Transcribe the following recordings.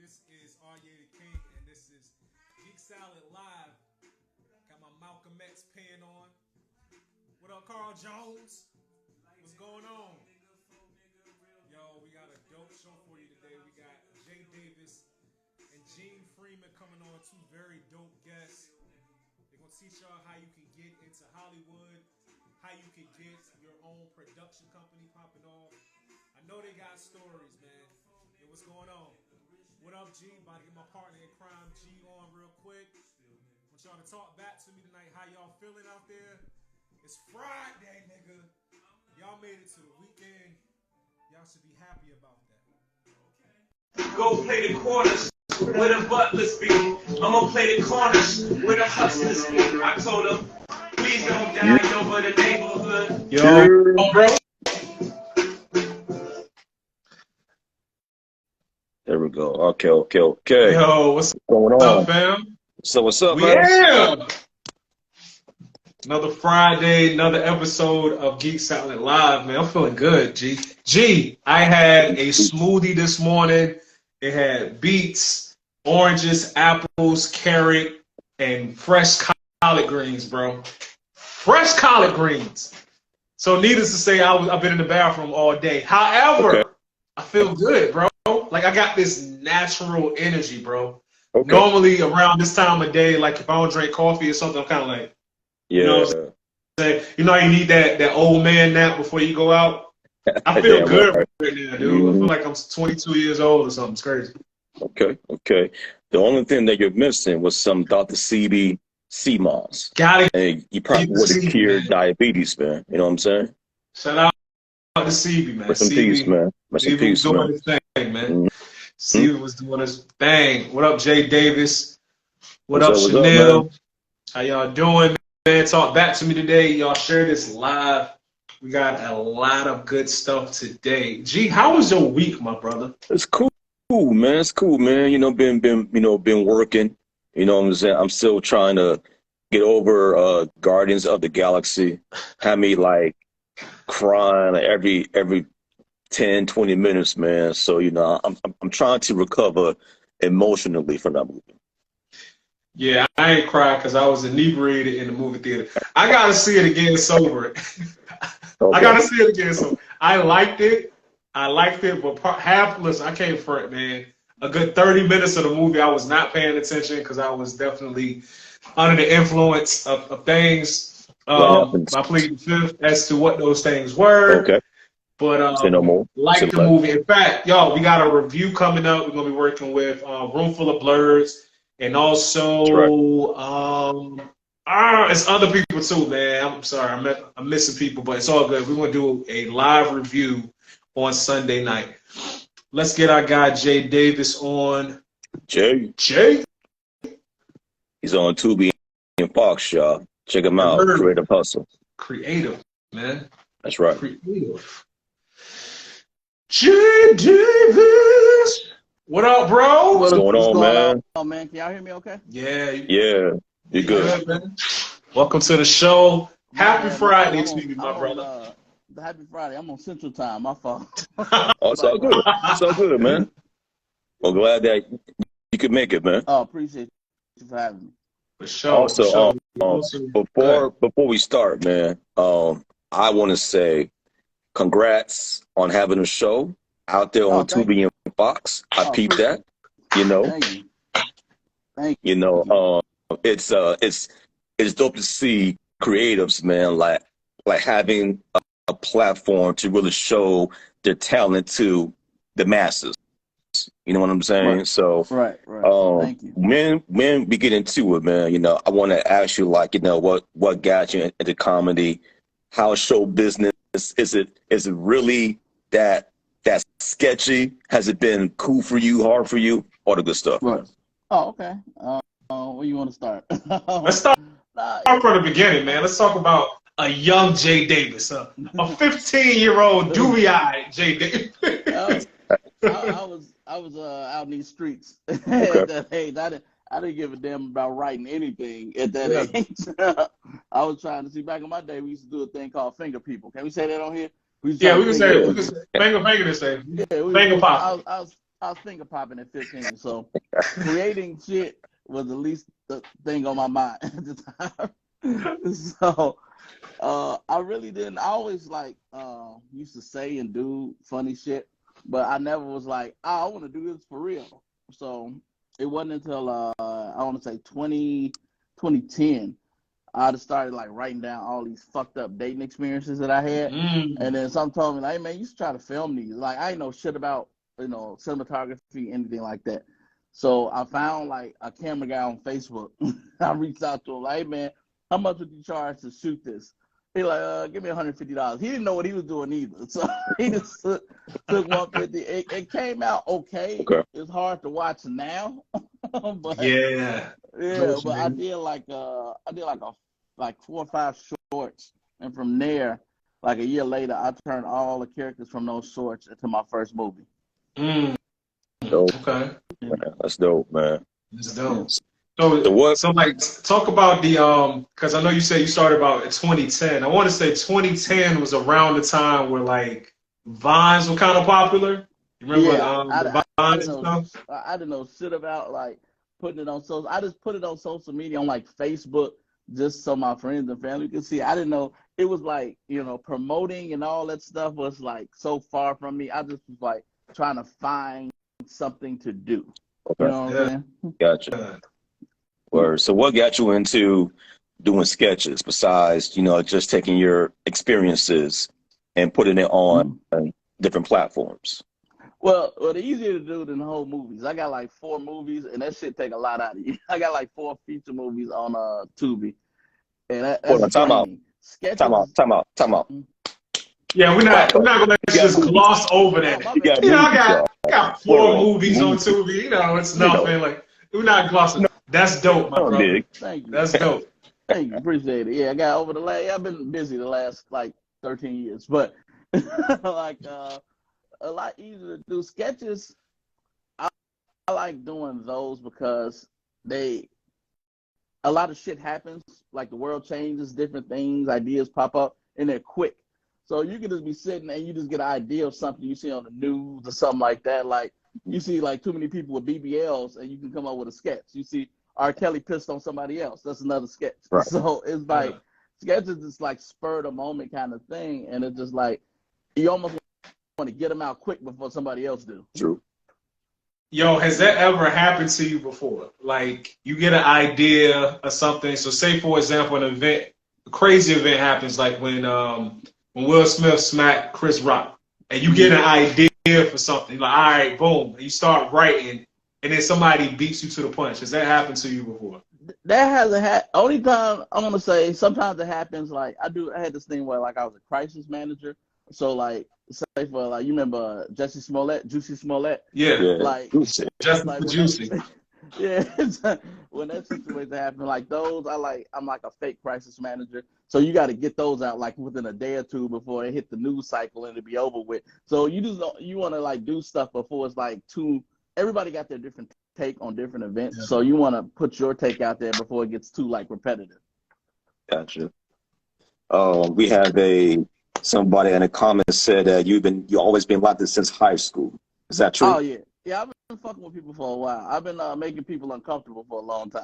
This is Arye the King, and this is Geek Salad Live. Got my Malcolm X pen on. What up, Carl Jones? What's going on? Yo, we got a dope show for you today. We got Jay Davis and Gene Freeman coming on, two very dope guests. They're going to teach y'all how you can get into Hollywood, how you can get your own production company popping off. I know they got stories, man. Hey, what's going on? What up, G? About to get my partner in crime, G, on real quick. Want y'all to talk back to me tonight. How y'all feeling out there? It's Friday, nigga. Y'all made it to the weekend. Y'all should be happy about that. Go play the corners where the butlers be. I'm gonna play the corners where the hustlers be. I told them, please don't die over the neighborhood. Yo, bro. There we go. Okay. Yo, what's going up, on, fam? So what's up, man? Yeah. Another Friday, another episode of Geek Salad Live, man. I'm feeling good, G. G, I had a smoothie this morning. It had beets, oranges, apples, carrot, and fresh collard greens, bro. Fresh collard greens. So needless to say, I've been in the bathroom all day. However, Okay. I feel good, bro. Like I got this natural energy, bro. Okay. Normally around this time of day, like if I don't drink coffee or something, I'm kind of like, Yeah. you know what I'm saying? You know how you need that old man nap before you go out? I feel Damn good right. right now, dude. I feel like I'm 22 years old or something. It's crazy. Okay. The only thing that you're missing was some Dr. CB sea moss. Got it. And you probably would have cured diabetes, man. You know what I'm saying? Shout out to CB, man. Rest in peace, man. Rest in CB was peace, doing man. his thing, man. Mm-hmm. CB was doing his thing. What up, Jay Davis? What up, What's up, Chanel? man? How y'all doing, man? Talk back to me today. Y'all share this live. We got a lot of good stuff today. G, how was your week, my brother? It's cool, man. It's cool, man. You know, been working. You know what I'm saying? I'm still trying to get over Guardians of the Galaxy. Had me like crying like, every 10, 20 minutes, man. So, you know, I'm trying to recover emotionally from that movie. Yeah, I ain't cried because I was inebriated in the movie theater. I gotta see it again sober. Okay. I gotta see it again sober. I liked it, but listen, I can't front, man. A good 30 minutes of the movie, I was not paying attention because I was definitely under the influence of things. What happens? I plead the fifth as to what those things were. Okay. But Say no more. like the movie. In fact, y'all, we got a review coming up. We're gonna be working with Room Full of Blurs, and also it's other people too, man. I'm sorry, I'm missing people, but it's all good. We're gonna do a live review on Sunday night. Let's get our guy Jay Davis on. Jay. He's on Tubi and Fox, y'all. Check him out. Creative Hustle. Creative, man. That's right. Creative. Jay Davis. What up, bro? What's going on, man? Oh, man, can y'all hear me okay? Yeah. Yeah. You're good. Man. Welcome to the show. Happy Friday to you, my brother. Happy Friday. I'm on Central Time. My fault. Oh, it's all good. It's all good, man. Well, glad that you could make it, man. Oh, appreciate you for having me. For sure. Also, before we start, man, I want to say congrats on having a show out there on Tubi and Fox. I peeped that. You know. Thank you. You know, it's dope to see creatives, man, like having a platform to really show their talent to the masses. You know what I'm saying? Right. So, right. Thank you. When we get into it, man, you know, I want to ask you, like, you know, what got you into comedy? How show business is it really that sketchy? Has it been cool for you, hard for you, all the good stuff? Right. Oh, okay. Where you want to start? Let's start from the beginning, man. Let's talk about a young Jay Davis, a 15-year-old dewy-eyed Jay Davis. I was out in these streets Okay. at that age. I didn't give a damn about writing anything at that age. I was trying to see. Back in my day, we used to do a thing called finger people. Can we say that on here? We can say finger this thing. Yeah, finger pop. I I was finger popping at 15. So creating shit was the least the thing on my mind at the time. So I really didn't. I always like used to say and do funny shit, but I never was like, oh, I want to do this for real. So it wasn't until I want to say 2010 I just started like writing down all these fucked up dating experiences that I had, and then some told me like, hey man, you should try to film these. Like I ain't know shit about cinematography, anything like that. So I found like a camera guy on Facebook. I reached out to him like, hey man, how much would you charge to shoot this? He like, give me $150. He didn't know what he was doing either, so he just took $150. It came out okay. It's hard to watch now, but yeah. But I did like 4 or 5 shorts, and from there, like a year later, I turned all the characters from those shorts into my first movie. Dope. Okay. Yeah, that's dope, man. That's dope. So like, talk about the because I know you said you started about in 2010. I want to say 2010 was around the time where like Vines were kind of popular. You remember the Vines and stuff? I didn't know shit about like putting it on social. I just put it on social media on like Facebook just so my friends and family could see. I didn't know it was like, promoting and all that stuff was like so far from me. I just was like trying to find something to do. Okay. You know what I'm saying? Gotcha. Word. So what got you into doing sketches besides, just taking your experiences and putting it on different platforms? Well, the easier to do than the whole movies. I got like 4 movies, and that shit take a lot out of you. I got like 4 feature movies on Tubi, and that's time out. Sketches. Time out. Yeah, we're not gonna just gloss over that. I got 4 movies on Tubi. It's nothing. Like we're not glossing. That's dope, my brother. Thank you. That's dope. Thank you. Appreciate it. Yeah, I got over the last. I've been busy the last like 13 years, but like a lot easier to do sketches. I like doing those because a lot of shit happens. Like the world changes, different things, ideas pop up, and they're quick. So you can just be sitting and you just get an idea of something you see on the news or something like that. Like you see like too many people with BBLs and you can come up with a sketch. You see R. Kelly pissed on somebody else. That's another sketch. Right. So it's like sketches is like spur of the moment kind of thing, and it's just like you almost want to get them out quick before somebody else do. True. Yo, has that ever happened to you before? Like you get an idea or something. So say for example, a crazy event happens like when Will Smith smacked Chris Rock, and you get an idea for something. Like, all right, boom, and you start writing, and then somebody beats you to the punch. Has that happened to you before? That hasn't happened. Only time I'm gonna say sometimes it happens. Like I had this thing where like I was a crisis manager. So like say for like you remember Juicy Smollett? Yeah. Like just like Juicy. Yeah, when that situation happens, like those, I'm like a fake crisis manager. So you got to get those out like within a day or two before it hit the news cycle and it be over with. So you want to like do stuff before it's like everybody got their different take on different events. Yeah. So you want to put your take out there before it gets too like repetitive. Gotcha. We have somebody in the comments said that you always been like this since high school. Is that true? Oh yeah. Yeah, I've been fucking with people for a while. I've been making people uncomfortable for a long time.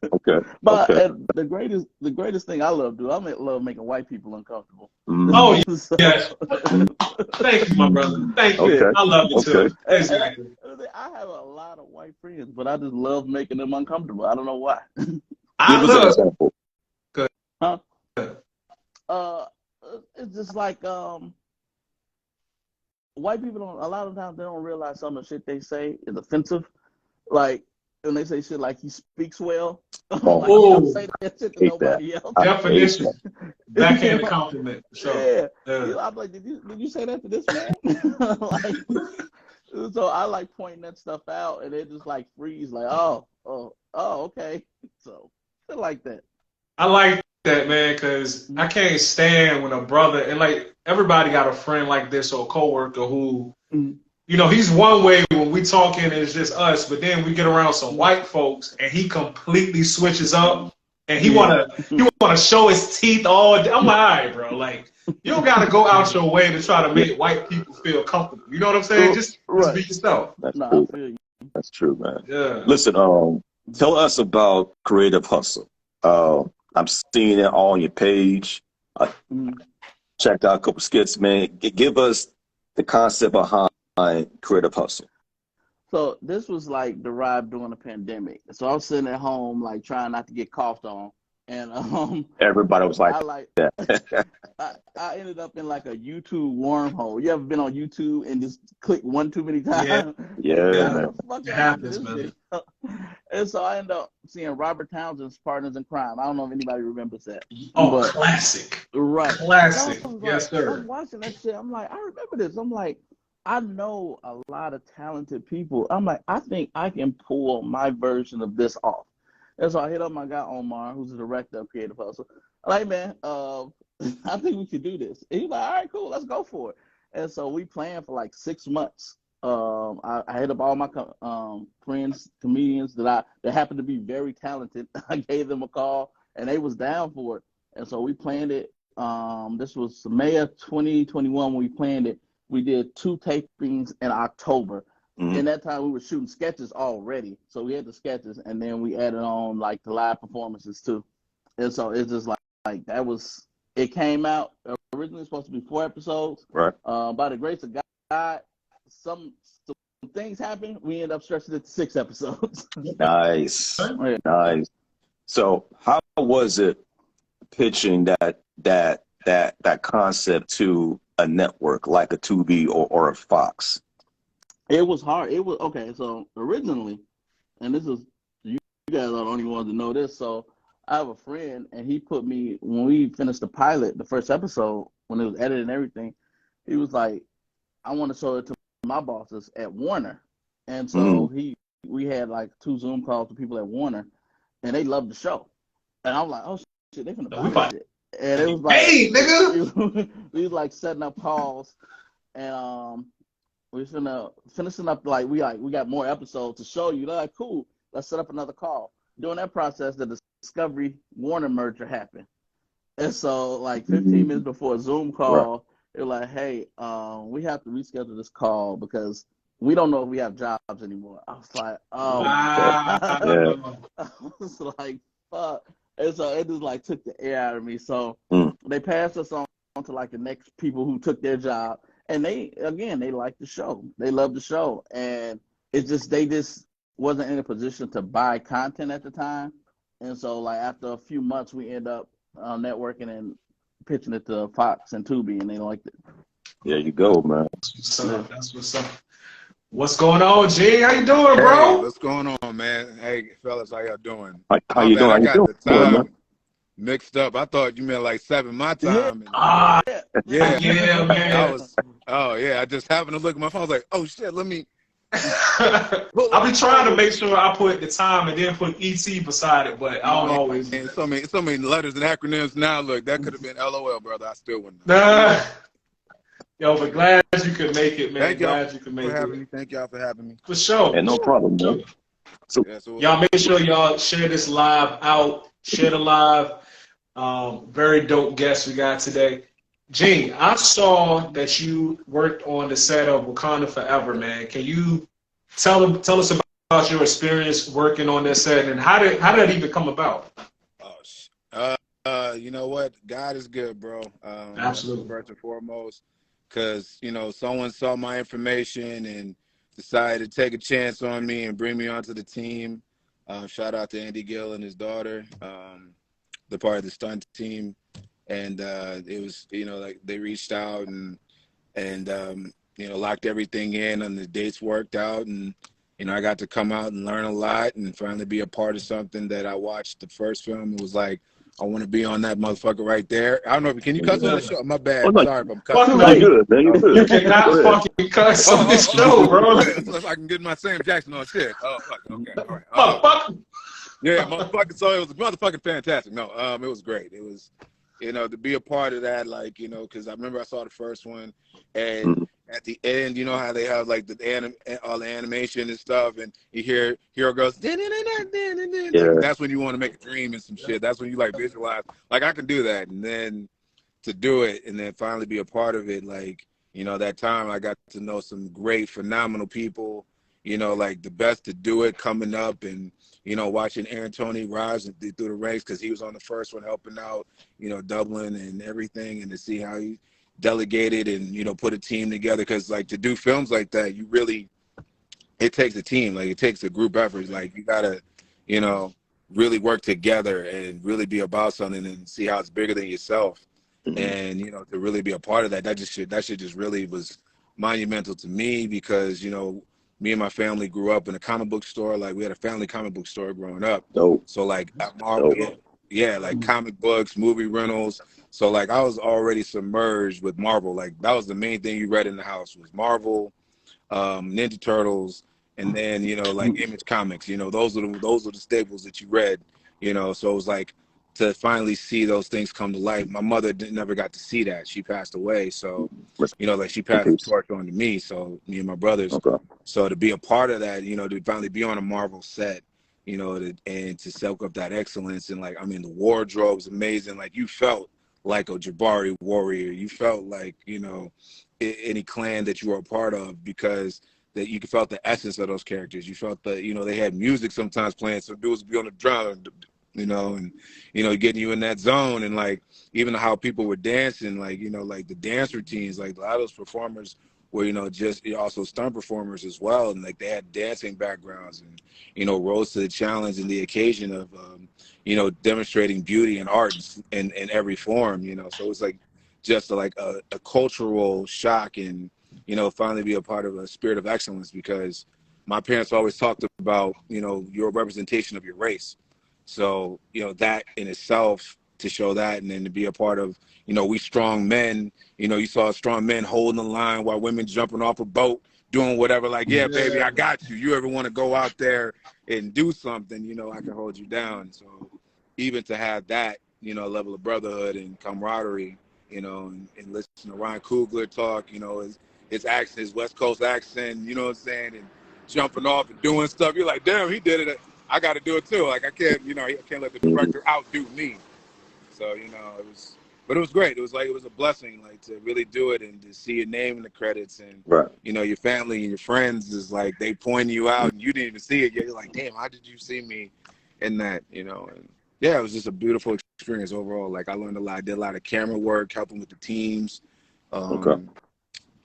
Okay. But the greatest thing I love to do, love making white people uncomfortable. Oh yes. Thank you, my brother. Thank you. Okay. I love it too. Exactly. I have a lot of white friends, but I just love making them uncomfortable. I don't know why. Give us an example. Good. Huh? Good. It's just like white people a lot of times they don't realize some of the shit they say is offensive. Like when they say shit like he speaks well. Like, you don't say that shit to nobody else. Definition. Backhand compliment. Sure. Yeah. I'm like, did you say that to this man? Like, so I like pointing that stuff out and it just like freeze like, oh, okay. So shit like that. I like that, man, because I can't stand when a brother, and like everybody got a friend like this or a coworker who, he's one way when we talking and it's just us, but then we get around some white folks and he completely switches up and he wanna show his teeth all day. I'm like, all right, bro, like you don't gotta go out your way to try to make white people feel comfortable. You know what I'm saying? Just be yourself. That's No, true. I feel you. That's true, man. Yeah. Listen, tell us about Creative Hustle. I'm seeing it all on your page. I checked out a couple skits, man. Give us the concept behind Creative Hustle. So this was like derived during the pandemic. So I was sitting at home, like trying not to get coughed on, and Everybody was like I like that. I ended up in like a YouTube wormhole. You ever been on YouTube and just click one too many times? Yeah, man. It happens, man. And so I ended up seeing Robert Townsend's Partners in Crime. I don't know if anybody remembers that. Oh, but, classic. Right. Classic. Yes, I was sir. watching that shit. I'm like, I remember this. I'm like, I know a lot of talented people. I'm like, I think I can pull my version of this off. And so I hit up my guy Omar, who's the director of Creative Hustle. I'm like, man, I think we could do this. And he's like, all right, cool, let's go for it. And so we planned for like 6 months. I hit up all my friends, comedians that happened to be very talented. I gave them a call, and they was down for it. And so we planned it. This was May of 2021 when we planned it. We did 2 tapings in October. In that time, we were shooting sketches already. So we had the sketches, and then we added on like the live performances too. And so it's just like that was, it came out originally supposed to be 4 episodes. Right. By the grace of God, some things happened. We ended up stretching it to 6 episodes. Nice. Yeah. Nice. So how was it pitching that concept to a network like a Tubi or a Fox? It was hard. It was okay. So originally, and this is, you guys are the only ones to know this. So I have a friend, and he put me, when we finished the pilot, the first episode, when it was edited and everything, he was like, I want to show it to my bosses at Warner. And so we had like 2 Zoom calls with people at Warner, and they loved the show. And I was like, oh shit, they're gonna buy this shit. And it was like, hey, nigga, we was like setting up calls, and we finishing up, like we got more episodes to show you. They're like, cool, let's set up another call. During that process, the Discovery Warner merger happened. And so like 15 minutes before a Zoom call, they're like, hey, we have to reschedule this call because we don't know if we have jobs anymore. I was like, oh, wow. I was like, fuck. And so it just like took the air out of me. So they passed us on to like the next people who took their job. And they liked the show. They loved the show. And it's just, they just wasn't in a position to buy content at the time. And so like after a few months, we end up networking and pitching it to Fox and Tubi, and they liked it. There you go, man. That's what's up. What's going on, G? How you doing, bro? Hey, what's going on, man? Hey, fellas, how y'all doing? How you doing? I got the time man? mixed up. I thought you meant like 7 my time. Yeah, Yeah, man. I just happened to look at my phone. I was like, oh shit, let me. I'll be trying to make sure I put the time and then put ET beside it, but I don't always. And so many letters and acronyms now. Look, that could have been LOL, brother. I still wouldn't know. Yo, but glad you could make it, man. Thank y'all glad you could make for having it. me. Thank y'all for having me. For sure. And no problem, man. So, y'all make sure y'all share this live out. Share the live. Very dope guest we got today. Gene, I saw that you worked on the set of Wakanda Forever, man. Can you tell us about your experience working on that set, and how did that even come about? You know what? God is good, bro. Absolutely. First and foremost, because someone saw my information and decided to take a chance on me and bring me onto the team. Shout out to Andy Gill and his daughter, the part of the stunt team. And it was, like they reached out and locked everything in, and the dates worked out. And, I got to come out and learn a lot and finally be a part of something that I watched the first film. It was like, I want to be on that motherfucker right there. I don't know. Can you cuss on the show? My bad. Sorry if I'm cussing. You're good, man. You're good. You cannot fucking cuss on this show, bro. Unless I can get my Sam Jackson on shit. Oh, fuck. Okay. All right. Motherfucker. Yeah, motherfucker. So it was motherfucking fantastic. No, it was great. It was, to be a part of that, because I remember I saw the first one, and at the end, you know how they have like all the animation and stuff, and you hear hero goes, like Yeah. that's when you want to make a dream and some shit. That's when you like visualize. Like I can do that, and then to do it, and then finally be a part of it. Like that time I got to know some great, phenomenal people. Like the best to do it coming up, and watching Aaron Tony rise through the ranks because he was on the first one helping out, Dublin and everything, and to see how he delegated and put a team together, because like to do films like that, it takes a team, like it takes a group effort, like you gotta really work together and really be about something and see how it's bigger than yourself. And to really be a part of that shit just really was monumental to me, because me and my family grew up in a comic book store. Like we had a family comic book store growing up. Dope. So like at Marvel, yeah, like comic books, movie rentals. So like I was already submerged with Marvel. Like that was the main thing you read in the house was Marvel, Ninja Turtles, and then like Image Comics. Those are the staples that you read. So it was like to finally see those things come to life. My mother never got to see that. She passed away. So like she passed the torch on to me. So me and my brothers. Okay. So to be a part of that, to finally be on a Marvel set, and to soak up that excellence, and like, I mean, the wardrobe was amazing. Like you felt like a Jabari warrior. You felt like, any clan that you were a part of, because that you felt the essence of those characters. You felt that, they had music sometimes playing. Some dudes would be on the drum, and, getting you in that zone. And like, even how people were dancing, like, like the dance routines, like a lot of those performers were, just also stunt performers as well. And like they had dancing backgrounds and, rose to the challenge and the occasion of, demonstrating beauty and art in every form, so it's like just like a cultural shock, and, finally be a part of a spirit of excellence, because my parents always talked about, your representation of your race. So, that in itself, to show that, and then to be a part of, we strong men, you saw strong men holding the line while women jumping off a boat, doing whatever, like, yeah, baby, I got you. You ever want to go out there and do something, I can hold you down. So even to have that, level of brotherhood and camaraderie, and listen to Ryan Coogler talk, his accent, his West Coast accent, you know what I'm saying, and jumping off and doing stuff. You're like, damn, he did it. I got to do it too. Like I can't let the director outdo me. So, but it was great. It was a blessing, like to really do it and to see your name in the credits, and, Right. Your family and your friends is like, they point you out and you didn't even see it yet. You're like, damn, how did you see me in that, and yeah, it was just a beautiful experience overall. Like I learned a lot. I did a lot of camera work, helping with the teams, learning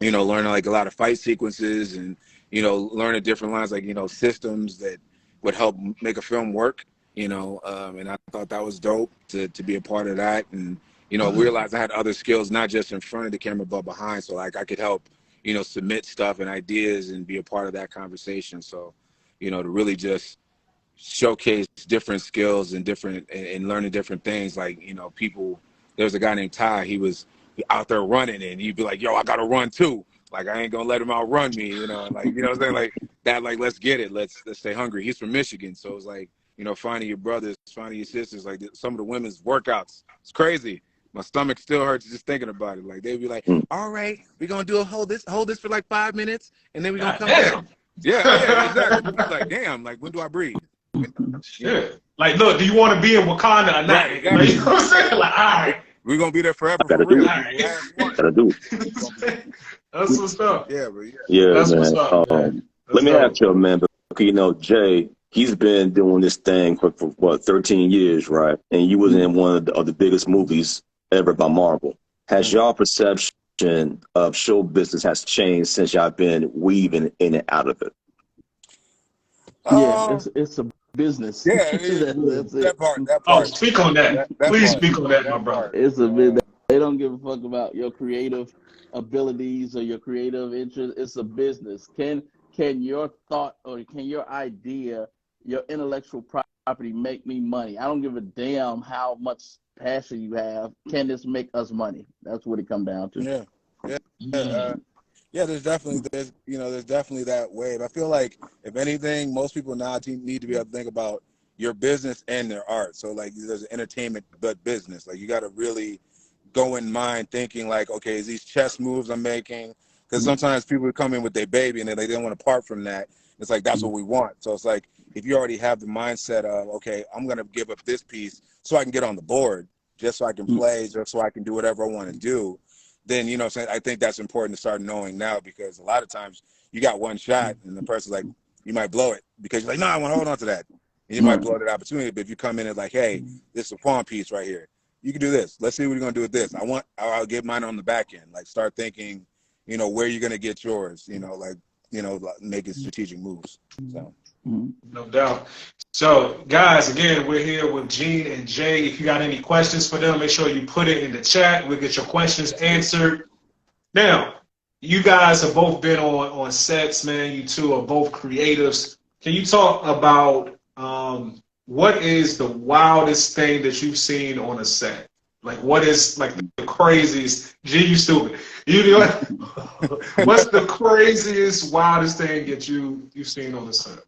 like a lot of fight sequences, and, learning different lines, like, systems that would help make a film work, and I thought that was dope to be a part of that. And, realized I had other skills, not just in front of the camera, but behind. So like I could help, submit stuff and ideas and be a part of that conversation. So, to really just showcase different skills and learning different things. Like, people, there's a guy named Ty, he was out there running, and he'd be like, yo, I gotta run too. Like, I ain't gonna let him outrun me, like, what I'm saying? Like that, like, let's get it. Let's stay hungry. He's from Michigan. So it's like, finding your brothers, finding your sisters, like some of the women's workouts. It's crazy. My stomach still hurts just thinking about it. Like they'd be like, all right, we're gonna hold this for like 5 minutes, and then we're gonna come back. Yeah, exactly. It's like, damn, like when do I breathe? Shit. Like, look, do you want to be in Wakanda or not? Right, exactly. You know what I'm saying? Like, all right. We're going to be there forever. Gotta for real. Gotta do. That's what's up. Yeah, but Yeah, that's man. What's up, man. Let me ask you, man, but, Jay, he's been doing this thing for what, 13 years, right? And you was in one of the biggest movies ever by Marvel. Has y'all perception of show business has changed since y'all been weaving in and out of it? Yeah, it's a business. Yeah, that's that part. Oh, speak on that. Please speak on that, my brother. It's a business. They don't give a fuck about your creative abilities or your creative interest. It's a business. Can your thought or can your idea, your intellectual property make me money? I don't give a damn how much passion you have. Can this make us money? That's what it comes down to. Yeah, there's definitely that wave. I feel like if anything, most people now need to be able to think about your business and their art. So like there's entertainment but business. Like you got to really go in mind thinking like, okay, is these chess moves I'm making Because sometimes people come in with their baby and they don't want to part from that. It's like, that's what we want. So it's like, if you already have the mindset of, okay, I'm going to give up this piece so I can get on the board, just so I can play, just so I can do whatever I want to do, then, you know what I'm saying, I think that's important to start knowing now, because a lot of times you got one shot and the person's like, you might blow it because you're like, no, I want to hold on to that. And you might blow that opportunity. But if you come in and like, hey, this is a pawn piece right here. You can do this. Let's see what you're going to do with this. I'll get mine on the back end. Like, start thinking, you know, where you're going to get yours, you know, like, you know, making strategic moves. So. No doubt. So, guys, again, we're here with Gene and Jay. If you got any questions for them, make sure you put it in the chat. We'll get your questions answered. Now, you guys have both been on sets, man. You two are both creatives. Can you talk about what is the wildest thing that you've seen on a set? Like, what is like the craziest? Gee, you stupid. What's the craziest, wildest thing that you've seen on the set?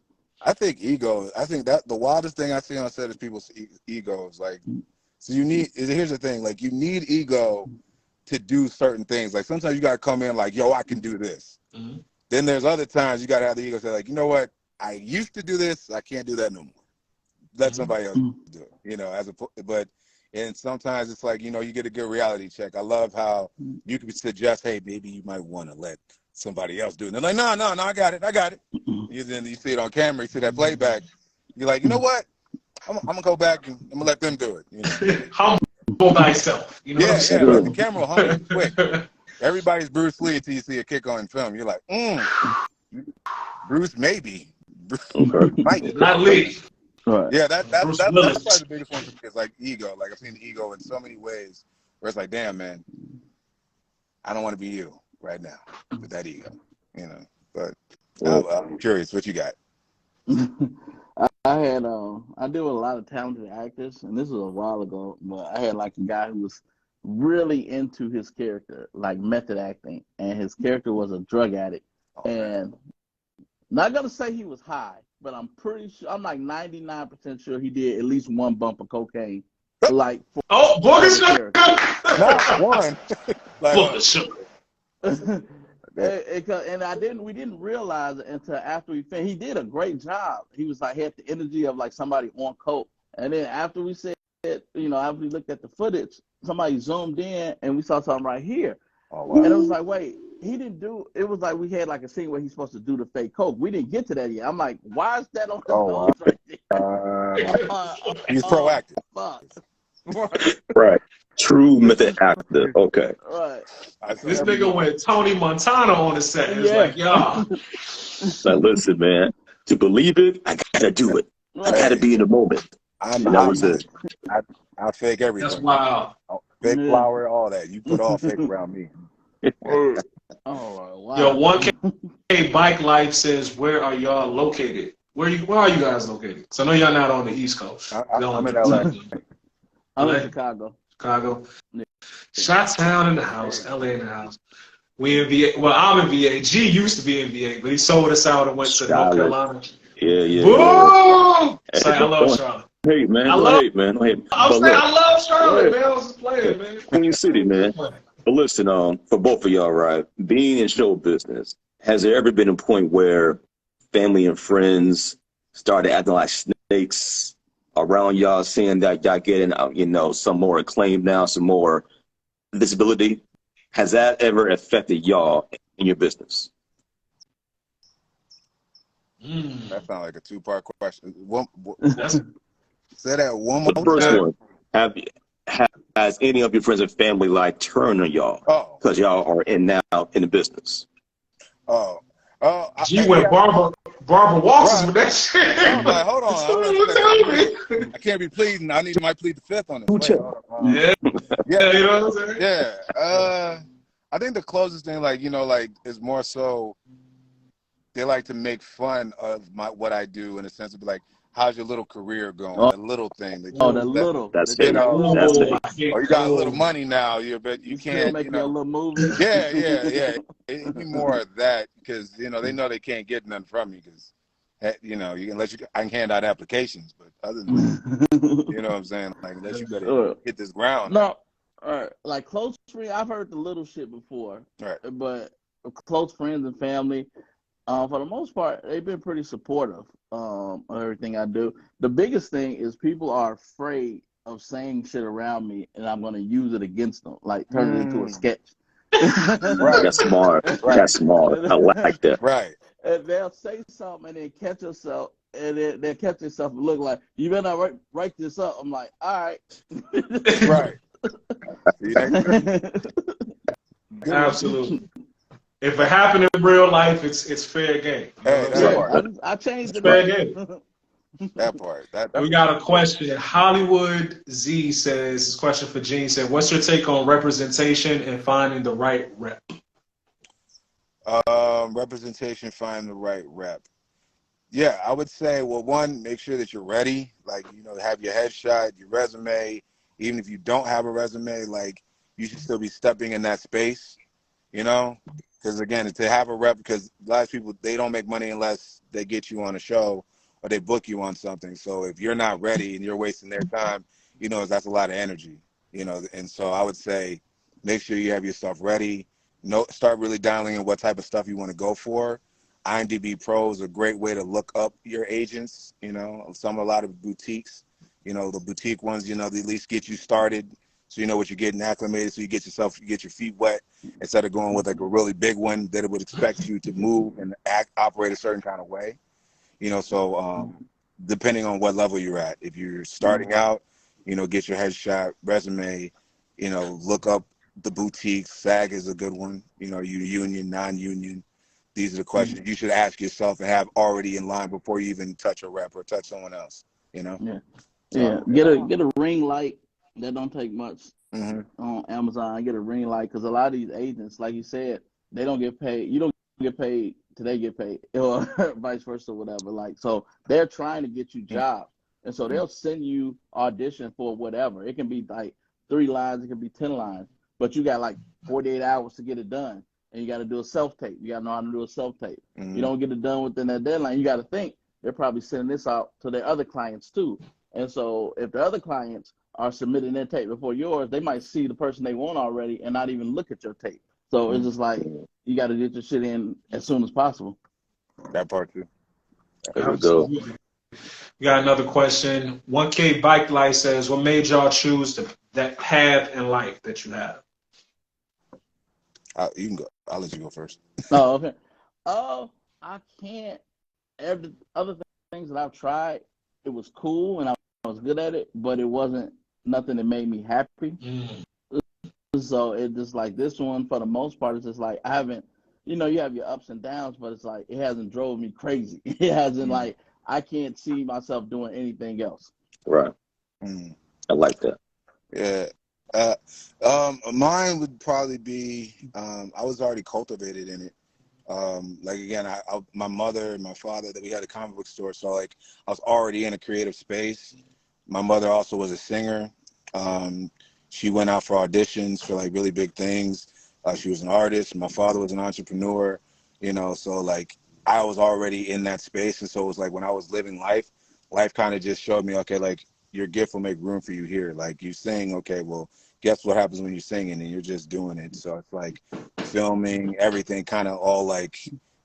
I think ego. I think that the wildest thing I see on set is people's egos. Like, so here's the thing. Like, you need ego to do certain things. Like, sometimes you gotta come in like, yo, I can do this. Then there's other times you gotta have the ego say like, you know what? I used to do this. I can't do that no more. Let somebody else do it. You know, and sometimes it's like, you know, you get a good reality check. I love how you can suggest, hey, maybe you might want to let somebody else do it. And they're like, no, I got it. Then you see it on camera, you see that playback. You're like, you know what? I'm gonna go back and I'm gonna let them do it. You know? Humble thyself. You know what I'm saying? Like the camera will humble you quick. Everybody's Bruce Lee until you see a kick on film. You're like, Bruce maybe. Bruce might. Not Lee. Right. Yeah, that's probably the biggest one for me. Is like ego. Like, I've seen ego in so many ways where it's like, damn, man, I don't want to be you right now with that ego, you know. But I'm curious, what you got? I deal with a lot of talented actors, and this was a while ago, but I had like a guy who was really into his character, like method acting, and his character was a drug addict. And not gonna say he was high, but I'm pretty sure, I'm like 99% sure he did at least one bump of cocaine. Like, Booger Sugar! Not one. Booger Sugar. And we didn't realize it until after we finished. He did a great job. He was like, had the energy of like somebody on coke. And then after we said, you know, after we looked at the footage, somebody zoomed in and we saw something right here. Oh, wow. And it was like, wait, he didn't do, it was like we had like a scene where he's supposed to do the fake coke. We didn't get to that yet. I'm like, why is that on the nose right there? He's proactive. Fuck. Right. True method actor. Okay. Right. This nigga went Tony Montana on the set. It's like, y'all. Now listen, man. To believe it, I gotta do it. I gotta be in the moment. I fake everything. That's wild. Fake flour, all that. You put all fake around me. Oh, wow. Yo, 1K Bike Life says, where are y'all located? Where are you guys located? So I know y'all not on the East Coast. I'm in LA. I'm in Chicago. Yeah. Shot-town in the house, LA in the house. We in VA. Well, I'm in VA. G used to be in VA, but he sold us out and went to North Carolina. Yeah. Woo! Say, I love Charlotte. Hey, man. I love Charlotte, man. I was just playing, man. Queen City, man. But listen, for both of y'all, right? Being in show business, has there ever been a point where family and friends started acting like snakes around y'all, seeing that y'all getting, you know, some more acclaim now, some more visibility? Has that ever affected y'all in your business? That sounds like a two-part question. Say that one more time. The first one, has any of your friends and family like turned on y'all because y'all are now in the business? G went Barbara Walters with that shit. I'm like, hold on. I can't be pleading. Might plead the fifth on this. Yeah, you know what I'm saying? Yeah. I think the closest thing, like, you know, like, is more so they like to make fun of what I do, in a sense of like, how's your little career going? The little thing. That's it. That's it. Or you got a little money now, but you can't make me a little movie. Yeah. It'd be more of that, because you know they can't get nothing from you, because you know I can hand out applications, but other than that, you know what I'm saying, like, unless you better hit this ground. No, like close to me, I've heard the little shit before, right? But close friends and family, for the most part, they've been pretty supportive of everything I do. The biggest thing is people are afraid of saying shit around me, and I'm going to use it against them, like turn it into a sketch. Right. That's smart. Right. That's smart. I like that. Right. And they'll say something and then catch yourself, and then they'll catch yourself and look like, you better not write this up. I'm like, all right. Right. See you next time. Absolutely. If it happened in real life, it's fair game. Hey, that part. I changed it. Fair game. That part. We got a question. Hollywood Z says, this question for Gene said, what's your take on representation and finding the right rep? Representation, find the right rep. Yeah, I would say, well, one, make sure that you're ready. Like, have your headshot, your resume. Even if you don't have a resume, like, you should still be stepping in that space, Because, again, to have a rep, because a lot of people, they don't make money unless they get you on a show or they book you on something. So if you're not ready and you're wasting their time, that's a lot of energy, And so I would say make sure you have your stuff ready. Start really dialing in what type of stuff you want to go for. IMDb Pro is a great way to look up your agents. A lot of boutiques, the boutique ones, they at least get you started, so you know what you're getting acclimated, so you get your feet wet instead of going with like a really big one that it would expect you to move and operate a certain kind of way. So depending on what level you're at, if you're starting out, get your headshot, resume, look up the boutiques. SAG is a good one. You union, non-union. These are the questions you should ask yourself and have already in line before you even touch a rep or touch someone else. Yeah. Get a ring light. That don't take much on Amazon. Get a ring light, because a lot of these agents, like you said, they don't get paid. You don't get paid till they get paid, or vice versa, whatever. Like, so they're trying to get you jobs, and so they'll send you audition for whatever. It can be like 3 lines, it can be 10 lines, but you got like 48 hours to get it done, and you got to do a self tape. You got to know how to do a self tape. You don't get it done within that deadline. You got to think they're probably sending this out to their other clients too, and so if the other clients are submitting their tape before yours, they might see the person they want already and not even look at your tape. So it's just like, you got to get your shit in as soon as possible. That part too. There we go. We got another question. 1K Bike Life says, what made y'all choose that path in life that you have? You can go. I'll let you go first. Oh, okay. I can't. Every other things that I've tried, it was cool and I was good at it, but it wasn't nothing that made me happy. So it just like this one, for the most part, it's just like I haven't, you have your ups and downs, but it's like it hasn't drove me crazy. It hasn't like I can't see myself doing anything else. Right. I like that. Yeah. Mine would probably be I was already cultivated in it. Like again, my mother and my father, that we had a comic book store, so like I was already in a creative space. My mother also was a singer. She went out for auditions for like really big things. She was an artist. My father was an entrepreneur, so like I was already in that space. And so it was like when I was living life kind of just showed me, okay, like your gift will make room for you here. Like you sing, okay, well, guess what happens when you're singing and you're just doing it. So it's like filming, everything kind of all like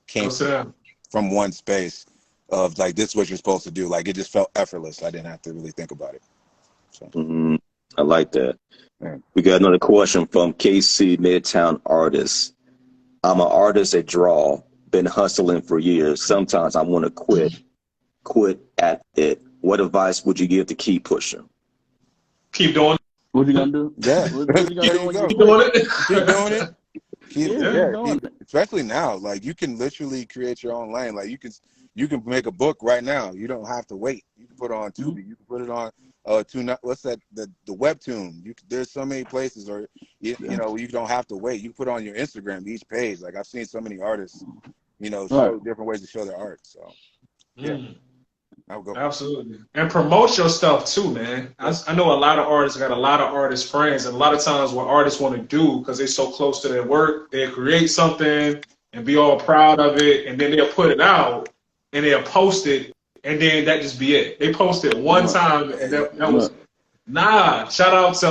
came from one space of like, this is what you're supposed to do. Like it just felt effortless. I didn't have to really think about it. So. I like that. Yeah. We got another question from KC Midtown Artist. I'm an artist at draw, been hustling for years. Sometimes I want to quit at it. What advice would you give to keep pushing? Keep doing it. What you gonna do? Yeah. What you gonna do when you Keep doing it. Keep doing it. Keep doing it. Especially now, like you can literally create your own lane. Like you can make a book right now. You don't have to wait. You can put it on Tubi. You can put it on what's that? The Webtoon. There's so many places, or you don't have to wait. You can put it on your Instagram, each page. Like I've seen so many artists, show different ways to show their art. So yeah. I'll go. Absolutely. And promote your stuff too, man. I know a lot of artists got a lot of artist friends, and a lot of times what artists want to do, because they're so close to their work, they'll create something and be all proud of it, and then they'll put it out and they'll post it, and then that just be it. They post it one time, and that was shout out to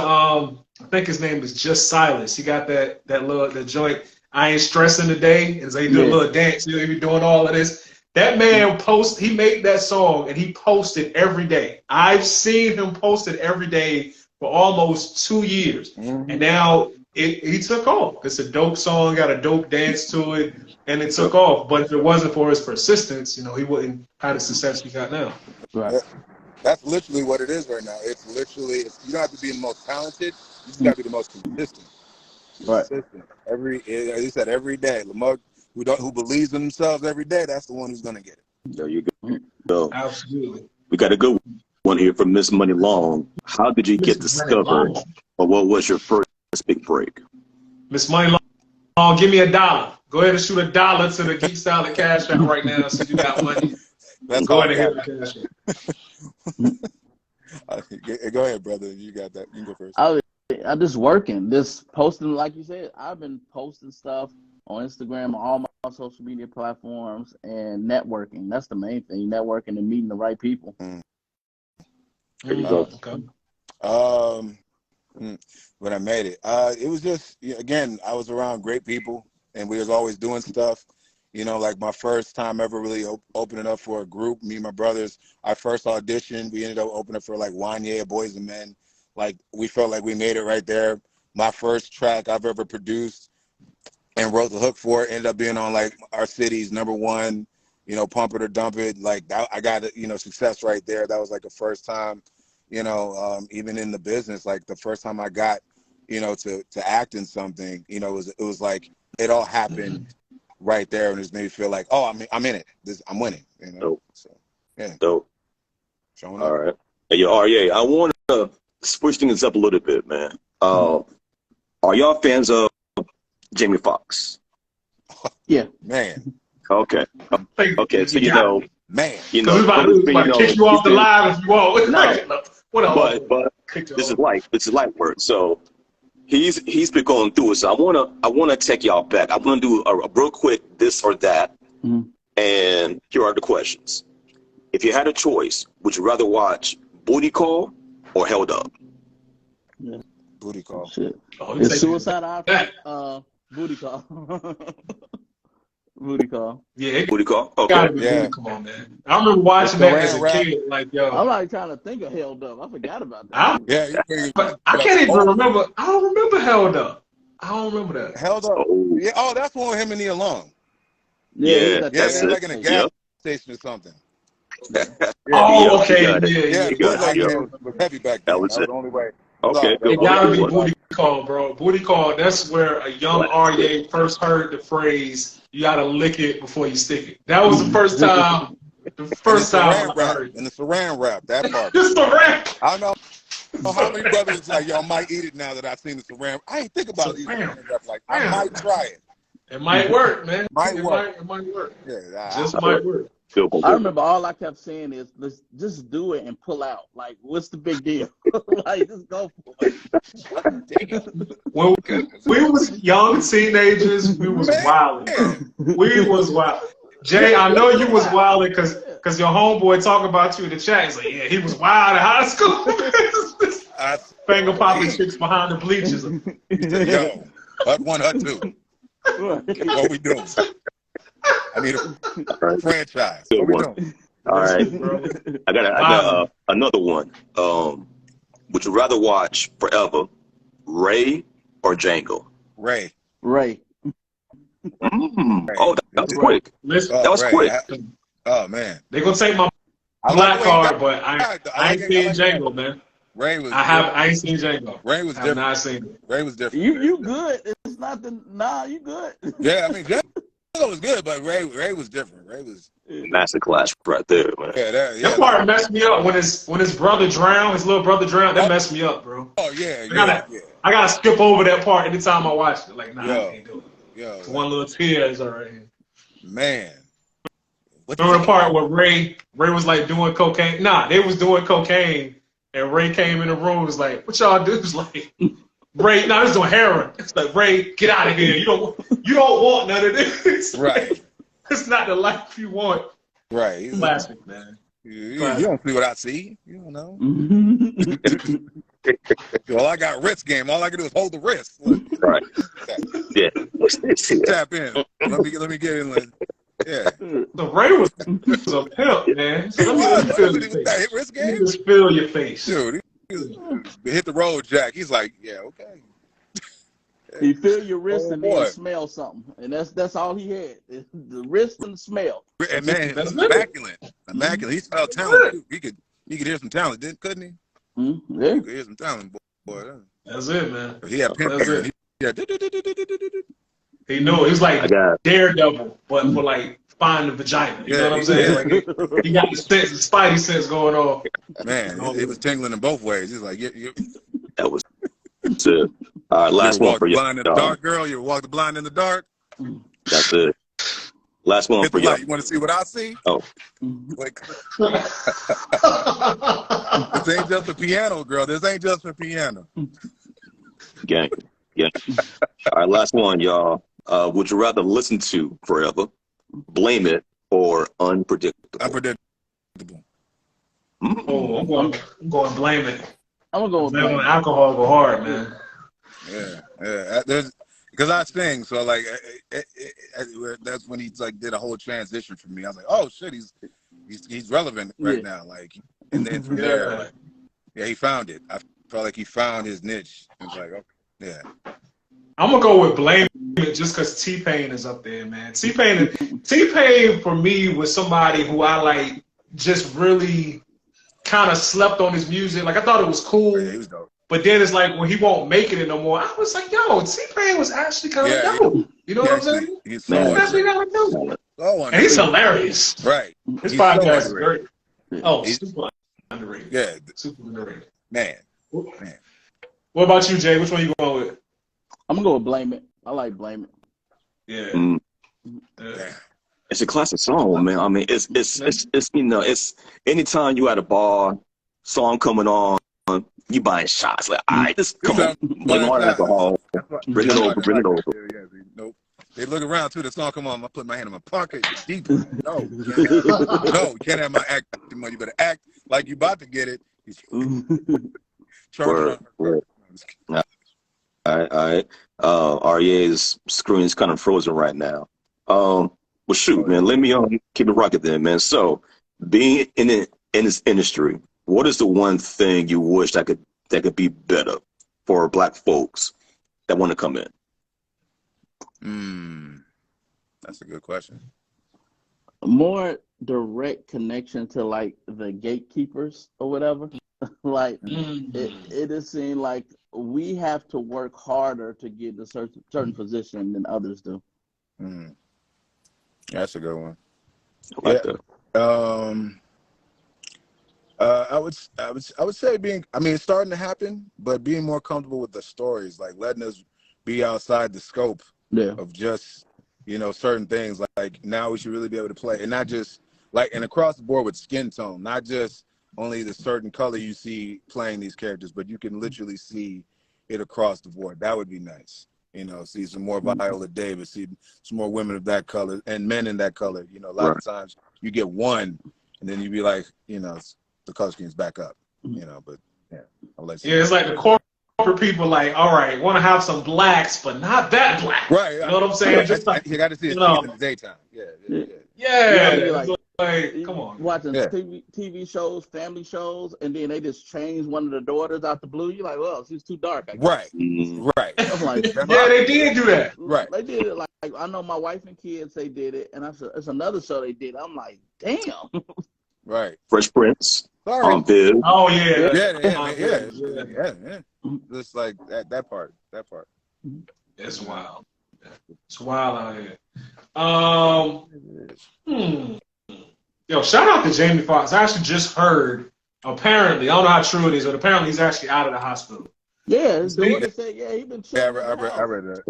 I think his name is Just Silas. He got that joint. I ain't stressing today. And so he do a little dance. He be doing all of this. That man he made that song and he posted every day. I've seen him post it every day for almost 2 years. Mm-hmm. And now he took off. It's a dope song, got a dope dance to it, and it took off. But if it wasn't for his persistence, you know, he wouldn't have the success he got now. Right. That's literally what it is right now. It's literally, you don't have to be the most talented. You just got to be the most consistent. Right. As you said, every day. Lamar, who believes in themselves every day, that's the one who's going to get it. There you go. Absolutely. We got a good one here from Miss Money Long. How did you get discovered, or what was your first big break? Miss Money Long, give me $1. Go ahead and shoot $1 to the Geek Salad Cash App right now since you got money. Go ahead and hit the Cash App. Go ahead, brother. You got that. You can go first. I'm just working, just posting, like you said. I've been posting stuff on Instagram, on all my social media platforms, and networking. That's the main thing, networking and meeting the right people. Okay. When I made it, it was just, again, I was around great people, and we was always doing stuff. You know, like my first time ever really opening up for a group, me and my brothers, our first audition, we ended up opening for like Wanye, Boys and Men. Like, we felt like we made it right there. My first track I've ever produced and wrote the hook for it ended up being on like our city's #1, Pump It or Dump It. Like, that, I got, success right there. That was like the first time, even in the business, like the first time I got, to act in something, it was like it all happened right there, and it just made me feel like, oh, I'm in it. I'm winning. Dope. So yeah. Dope. Showing all up. right. Hey, RA, I want to switch things up a little bit, man. Are y'all fans of Jamie Foxx? Yeah. Man. Okay. Okay. So man. We about to kick you off the live if you want. No. But this is light work. So he's been going through it. So I wanna take y'all back. I'm gonna do a real quick this or that. And here are the questions. If you had a choice, would you rather watch Booty Call or Held Up? Yeah. Booty Call. Shit. It's Suicide Option. Booty Call. Booty Call. Yeah. Booty Call? Okay. Yeah. Come on, man. I remember watching that as a kid. Like, yo. I'm like trying to think of Held Up. I forgot about that. I can't even remember. I don't remember Held Up. I don't remember that. Held Up. Yeah. Oh, that's one with him and Nia Long. Yeah. That's like in a gas station or something. Okay. Yeah. Heavy back then. That was the only way. Okay. It gotta be Booty Call, bro. Booty Call, that's where a young RA first heard the phrase, you gotta lick it before you stick it. That was the first time. I heard it. And the saran wrap, that part. The saran. I don't know how many brothers like, y'all might eat it now that I've seen the saran. I ain't think about eating saran wrap. Like, I might try it. It might work, man. It might work. Yeah, just might work. I remember all I kept saying is, let's just do it and pull out. Like, what's the big deal? Like, just go for it. When we was young teenagers, we was wilding. We was wild. Jay, I know you was wilding because your homeboy talking about you in the chat. He's like, yeah, he was wild in high school. Finger popping chicks behind the bleachers. Yo, hut 1, hut 2. What we doing? I need a franchise. Good what we one. doing? All right. I got another one. Would you rather watch forever Ray or Django? Ray. Oh, that was quick. That was quick. Oh, man. They're going to take my black card, but I ain't seen Django, man. Ray was. I ain't seen Django. Ray was different. I've not seen it. Ray was different. You good. It's not the, you good. Yeah, I mean, Django was good, but Ray was different. Ray was masterclass right there, man. That part messed me up when his brother drowned, his little brother drowned. That messed me up, bro. Oh yeah, I gotta skip over that part anytime I watch it. Like, nah, I can't do it. Yo, one little tear is alright. Man. Remember the part where Ray was like doing cocaine? Nah, they was doing cocaine, and Ray came in the room. Was like, "What y'all do?" It's like, Ray, nah, this is doing heroin. It's like, Ray, get out of here. You don't want none of this. Right. It's not the life you want. Right. Classic, man. You don't see what I see. You don't know. Yo, I got wrist game. All I can do is hold the wrist. Look, Right. Yeah. What's this here? tap in. Let me get in. Yeah. So Ray was a pimp, man. So let me feel your face. That wrist Let me game? just feel your face. Dude, he hit the road, Jack. He's like, yeah, okay. He feel your wrist and boy. then smell something, and that's all he had. The wrist and the smell. And man, That's he's good. immaculate. He smelled talent too. He could hear some talent, couldn't he? Yeah. He could hear some talent, boy. That's it, man. He had pimp That's ears. it. Yeah. He knew it. He was like I got Daredevil, but for like find the vagina. You know what I'm saying? Like he got the sense, the spidey sense going on. Man, it was tingling in both ways. He's like, that was it. All right, last one for you. you. Blind in the dark, girl. You ever walk the blind in the dark? That's it. Last one Hit for the you. light. You want to see what I see? Oh, Like, this ain't just a piano, girl. This ain't just a piano. gang. Yeah. All right, last one, y'all. Would you rather listen to forever, blame it, or unpredictable? Unpredictable. Oh, I'm going blame it. I'm gonna go with Blame blame. on alcohol go hard, man. Yeah. Because I sing, so like that's when he like did a whole transition for me. I was like, oh shit, he's relevant right now. Like, and then from there, like, yeah, he found it. I felt like he found his niche. It's like, okay, yeah. I'm gonna go with blame it just because T-Pain is up there, man. T-Pain for me was somebody who I like just really kind of slept on his music. Like I thought it was cool. Yeah, he was dope. But then it's like when he won't make it no more, I was like, yo, T-Pain was actually kind of dope. You know what I'm saying? He's He was actually kind of dope. And he's hilarious. Right. His podcast is so great. Oh, super underrated. Yeah. Super underrated. Man. What about you, Jay? Which one you going with? I'm gonna go with blame it. I like blame it. Yeah. It's a classic song, man. I mean, it's you know, it's anytime you at a bar, song coming on, you buying shots. Like, all right, this come on, blame on alcohol, bring it over. Yeah. Nope. They look around too. The song come on. I put my hand in my pocket. Deep. No, you can't have my acting money. You better act like you about to get it. Word. All right. REA's screen's kind of frozen right now. Well, shoot, man. Let me keep it rocking then, man. So, being in this industry, what is the one thing you wish that could be better for Black folks that want to come in? That's a good question. More direct connection to like the gatekeepers or whatever. Like it is seemed like we have to work harder to get a certain position than others do. That's a good one. I like that. I would say it's starting to happen, but being more comfortable with the stories, like letting us be outside the scope of just, certain things. Like now we should really be able to play, and not just like, and across the board with skin tone, not just only the certain color you see playing these characters, but you can literally see it across the board. That would be nice. See some more Viola Davis, see some more women of that color and men in that color. A lot of times you get one, and then you be like, the color scheme's back up. But yeah, it's like the corporate people, like, all right, want to have some blacks, but not that black. Right. You know what I'm saying? Just like, you got to see it in the daytime. Yeah. Like, come on. Watching TV shows, family shows, and then they just change one of the daughters out the blue. You're like, well, she's too dark. I guess. Right. I'm like, they did do that. Right. They did it. Like I know my wife and kids, they did it, and it's another show they did. I'm like, damn. Right. Fresh Prince. Sorry. Viv. Oh yeah. Yeah. Just like that part. It's wild. It's wild out here. Yo, shout out to Jamie Foxx. I actually just heard, apparently, I don't know how true it is, but apparently he's actually out of the hospital. Yeah, his daughter said, he's been chilling. Yeah, I read that.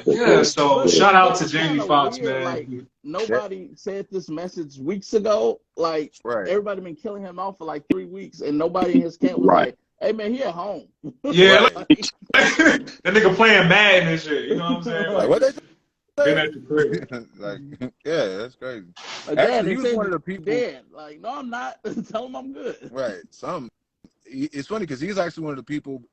Yeah. So shout out to Jamie Foxx, man. Like, nobody said this message weeks ago. Like, everybody been killing him off for like 3 weeks, and nobody in his camp was like, hey, man, he at home. Yeah. That nigga playing Madden and shit. You know what I'm saying? Like, what they been at the crib. Like, yeah, that's crazy. Like, actually, he was one of the people. Dead. Like, no, I'm not. Tell him I'm good. Right. it's funny because he's actually one of the people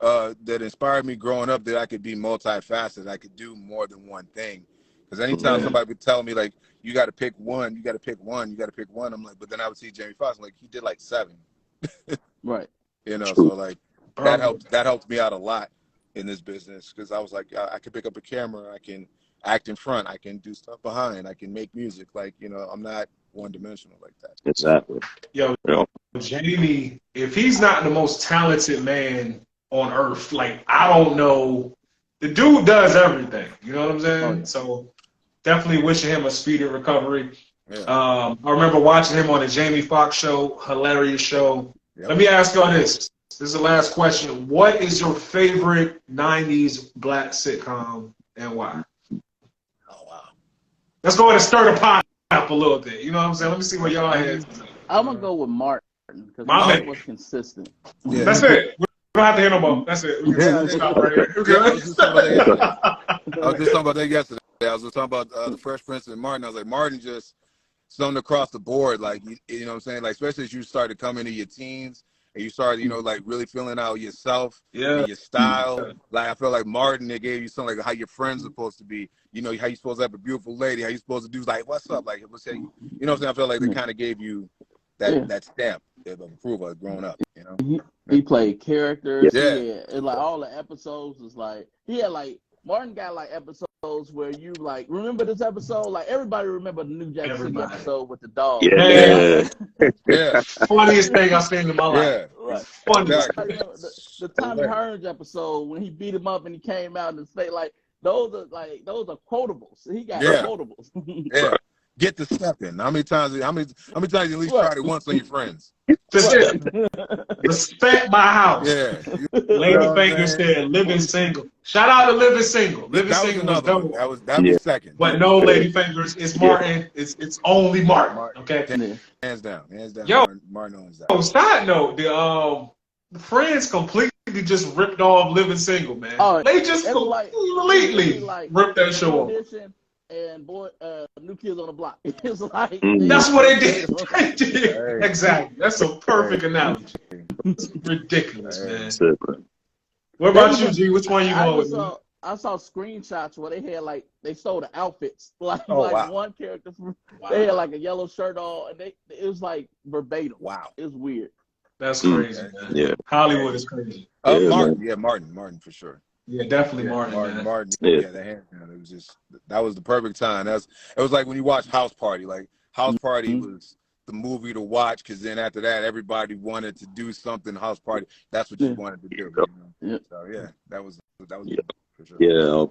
that inspired me growing up that I could be multifaceted. I could do more than one thing. Because anytime somebody would tell me like, you got to pick one, you got to pick one, you got to pick one, I'm like, but then I would see Jamie Foxx, like he did like 7. Right. You know, so like that helped me out a lot in this business because I was like, I can pick up a camera, I can act in front, I can do stuff behind, I can make music. Like, you know, I'm not one dimensional like that. Exactly. Yo, Jamie, if he's not the most talented man on earth, like I don't know, the dude does everything. You know what I'm saying? Oh, yeah. So definitely wishing him a speedy recovery. Yeah. I remember watching him on the Jamie Foxx show, hilarious show. Yep. Let me ask y'all this. This is the last question. What is your favorite 90s black sitcom and why? Oh, wow. Let's go ahead and stir the pot up a little bit. You know what I'm saying? Let me see where y'all heads. I'm gonna go with Martin because My Martin man. was consistent. Yeah. That's it. We don't have to hear no more. That's it. We can stop right here. Yeah, I was just talking about that yesterday. I was just talking about the Fresh Prince and Martin. I was like, Martin just something across the board. Like, you know what I'm saying? Like, especially as you start to come into your teens and you start, you know, like really feeling out yourself and your style. Like, I feel like Martin, they gave you something like how your friends are supposed to be. You know, how you supposed to have a beautiful lady, how you supposed to do like, what's up? Like, let's say, you know what I'm saying? I feel like they kind of gave you that stamp of approval growing up, you know? He played characters. Yeah. And like all the episodes was like, he had like, Martin got like episodes where you like, remember this episode? Like everybody remember the New Jack City episode with the dog. Yeah. Yeah. Funniest thing I've seen in my life. Yeah. Right. Funniest. I remember the Tommy Hearns episode when he beat him up and he came out and say like, those are quotables. He got quotables. Yeah. Get the step in. How many times you at least tried it once on your friends? That's it. Respect my house. Yeah. Lady Finger said living single. Shout out to living single. Living That was single was another one. double. That was second. But no, Lady Fingers, it's Martin. It's only Martin. Okay. Hands down. Yo, Martin owns that. Side note, the Friends completely just ripped off Living Single, man. Oh, they just completely ripped that show off. And New Kids on the Block. It's like that's what they did. They did. Exactly. That's a perfect analogy. It's ridiculous, man. What about you, G? Which one you going with? I saw screenshots where they had like they sold the outfits. Like one character, they had like a yellow shirt on, and it was like verbatim. Wow, it was weird. That's crazy, man. Yeah, Hollywood is crazy. Martin for sure. Yeah, definitely Martin. Martin. Yeah, the hand. It was just that was the perfect time. It was like when you watch House Party. Like House Party was the movie to watch because then after that everybody wanted to do something. House Party. That's what you wanted to do. You know? So that was for sure. Yeah,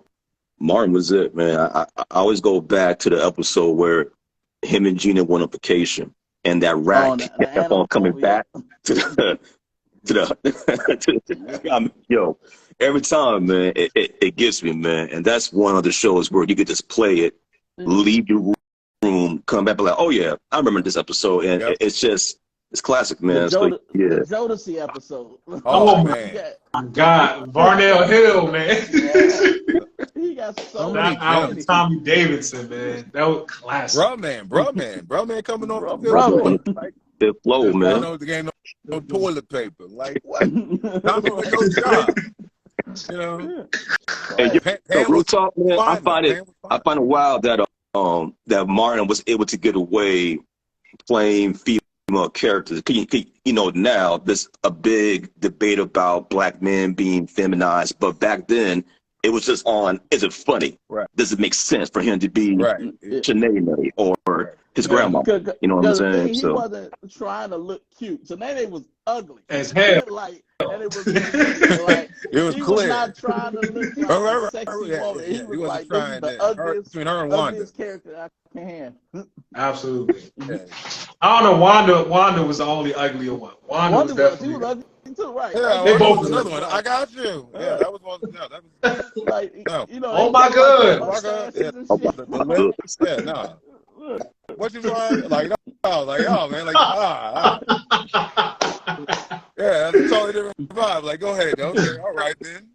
Martin was it, man. I always go back to the episode where him and Gina went on vacation and that rat kept on coming back to the yo. Every time, man, it gets me, man. And that's one of the shows where you could just play it, leave your room, come back, be like, oh, yeah, I remember this episode. And it's classic, man. The Jodeci episode. Oh, man. My God. Varnell Hill, man. He got so many. Tommy Davidson, man. That was classic. Bro, man coming on from the like, the flow, man. The game, no toilet paper. Like, what? Tommy with no job. You know, real talk, man. I find it wild that that Martin was able to get away playing female characters. You know, now there's a big debate about black men being feminized, but back then it was just on. Is it funny? Right. Does it make sense for him to be Shanae or his grandma? You know what I'm saying? He wasn't trying to look cute. Shanae was ugly as hell. And it was like it was he clear. was not trying to look like a sexy woman. He was like, this is the ugliest character I can have. Absolutely. I don't know. Wanda was the only uglier one. Wanda was definitely. She was ugly too, right? Yeah, they both was another one. I got you. Yeah, that was one. No, that was like, you know. Oh my God. Yeah, no. What you trying? Like, oh, man, yeah, that's a totally different vibe. Like, go ahead, okay, all right then.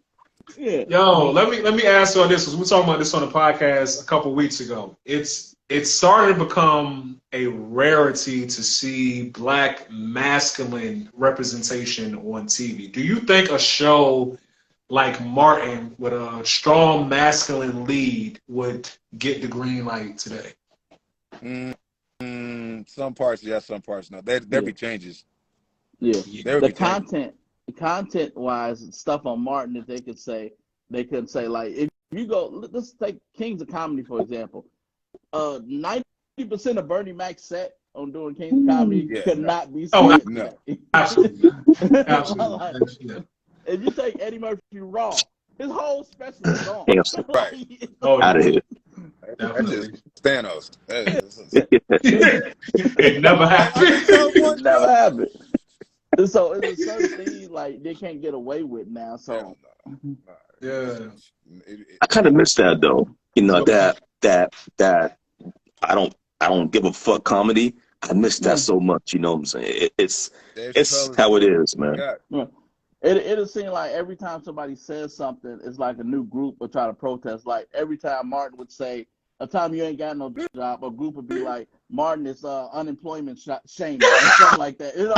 Yeah. Yo, let me ask you all this because we were talking about this on the podcast a couple weeks ago. It's it's starting to become a rarity to see black masculine representation on TV. Do you think a show like Martin with a strong masculine lead would get the green light today? Some parts yes, some parts no. There'll be changes. Yeah. There The be changes. content wise, stuff on Martin that they couldn't say, like, if you go, let's take Kings of Comedy for example. 90% of Bernie Mac's set on doing Kings of Comedy could not be said. No. Absolutely. Like, if you take Eddie Murphy Raw, his whole special is gone. Right. Out of here. That's just Thanos. It never happened. Never happened. So it's a certain thing like they can't get away with now. So Yeah. I kind of miss that though. You know, that I don't give a fuck comedy. I miss that so much. You know what I'm saying? It's how it is, man. It'll seem like every time somebody says something, it's like a new group will try to protest. Like every time Martin would say, "A time you ain't got no job," a group would be like, "Martin is unemployment shaming," or something like that. You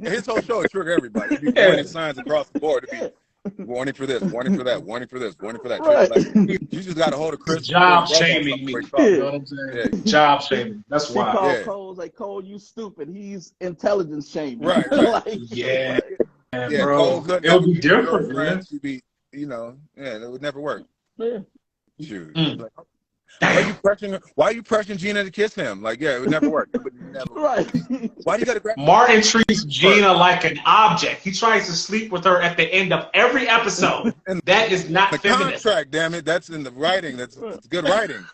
know, his whole show would trigger everybody. He'd be pointing signs across the board to be warning for this, warning for that, warning for this, warning for that. Right. Like, you just got to hold a Chris. Job shaming me. You know what I'm saying? Yeah. Job shaming. That's She why. called Cole, like, "Cole, you stupid." He's intelligence shaming. Right. Like, Yeah. Yeah, bro. Cole couldn't It'll be have different, man. girlfriend. She'd be, you know, it would never work. Yeah. Shoot. Mm. Like, why are you pressuring Gina to kiss him? Like, yeah, it would never work. It would never work. Right. Why do you got to grab? Martin treats Gina like an object. He tries to sleep with her at the end of every episode. That is not The feminist. contract, damn it, that's in the writing. That's good writing.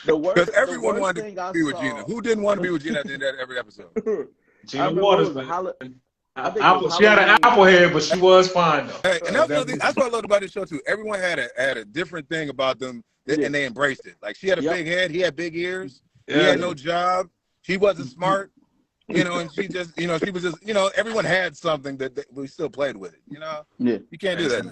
Because everyone wanted to be with Gina. Who didn't want to be with Gina at the end of every episode? Gina Waters, man. She had an Halloween. apple head, but she was fine though. Hey, and that's what I loved about this show too. Everyone had a different thing about them, and they embraced it. Like she had a big head, he had big ears, he had no job, she wasn't smart, you know, and she just, you know, she was just, you know, everyone had something that we still played with it, you know. Yeah. You can't do that.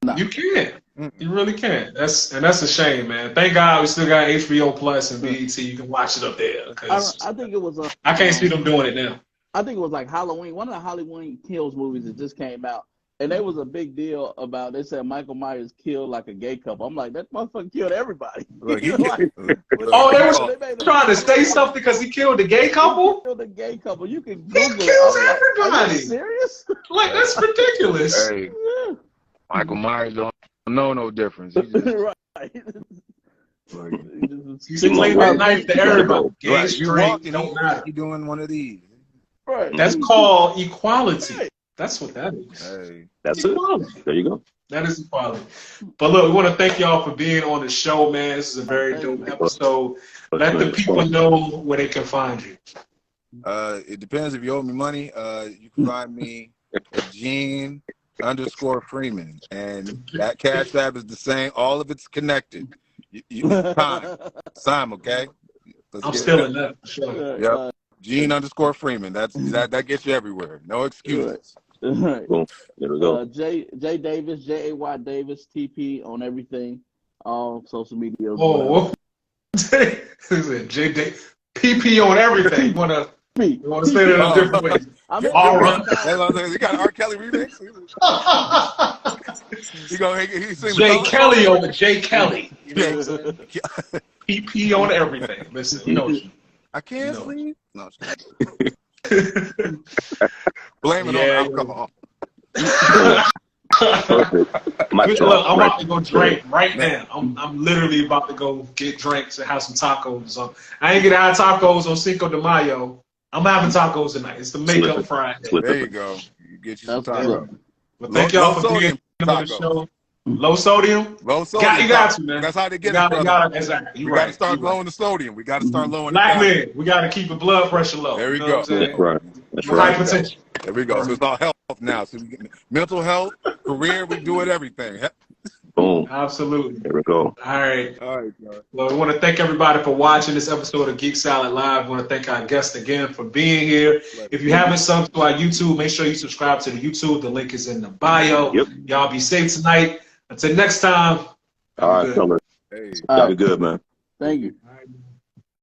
No. You can't. You really can't. That's a shame, man. Thank God we still got HBO Plus and BET. You can watch it up there. I think it was I can't see them doing it now. I think it was like Halloween, one of the Halloween Kills movies that just came out. And there was a big deal about, they said Michael Myers killed like a gay couple. I'm like, that motherfucker killed everybody. Look, They were trying to say something because he killed the gay couple? Killed a gay couple. You can He Google kills it. everybody. Are you serious? Like, that's ridiculous. Hey, Yeah. Michael Myers don't know no difference. He just, Right. You can play that knife to everybody. Gay, right, you straight, walking, don't matter. he doing one of these. Right. That's called equality. That's what that is. Hey. That's Equality. it. There you go. That is equality. But look, we want to thank y'all for being on the show, man. This is a very dope episode. Let the people know where they can find you. It depends if you owe me money. You can find me at Gene_Freeman. And that Cash App is the same. All of it's connected. Time, okay? I'm still in that. For sure. Yep. Gene_Freeman. That gets you everywhere. No excuses. Right. Boom. There we go. J Davis, JAY Davis, TP on everything, all social media. Oh, J PP on everything. You want to say that in a different way? All right. You got an R. Kelly remix? J Kelly over J Kelly. You know what I'm saying? PP on everything. Listen, you know. I can't sleep. No, blame it on alcohol. Look, I'm about to go drink right now. I'm literally about to go get drinks and have some tacos. I ain't getting hot tacos on Cinco de Mayo. I'm having tacos tonight. It's the makeup Friday. There you go. You get you some tacos. Well, thank y'all for being on the show. Low sodium? Low sodium. You got to, man. That's how they get it, brother. Exactly. We got to start lowering the sodium. We got to start lowering Black men, we got to keep the blood pressure low. There we go. That's right. That's right. Hypertension. There we go. So it's all health now. So we get mental health, career, we do it, everything. Boom. Absolutely. There we go. All right. All right. Well, we want to thank everybody for watching this episode of Geek Salad Live. We want to thank our guests again for being here. If you haven't subbed to our YouTube, make sure you subscribe to the YouTube. The link is in the bio. Yep. Y'all be safe tonight. Until next time. All right, fellas. Hey, All Y'all right. be good, man. Thank you.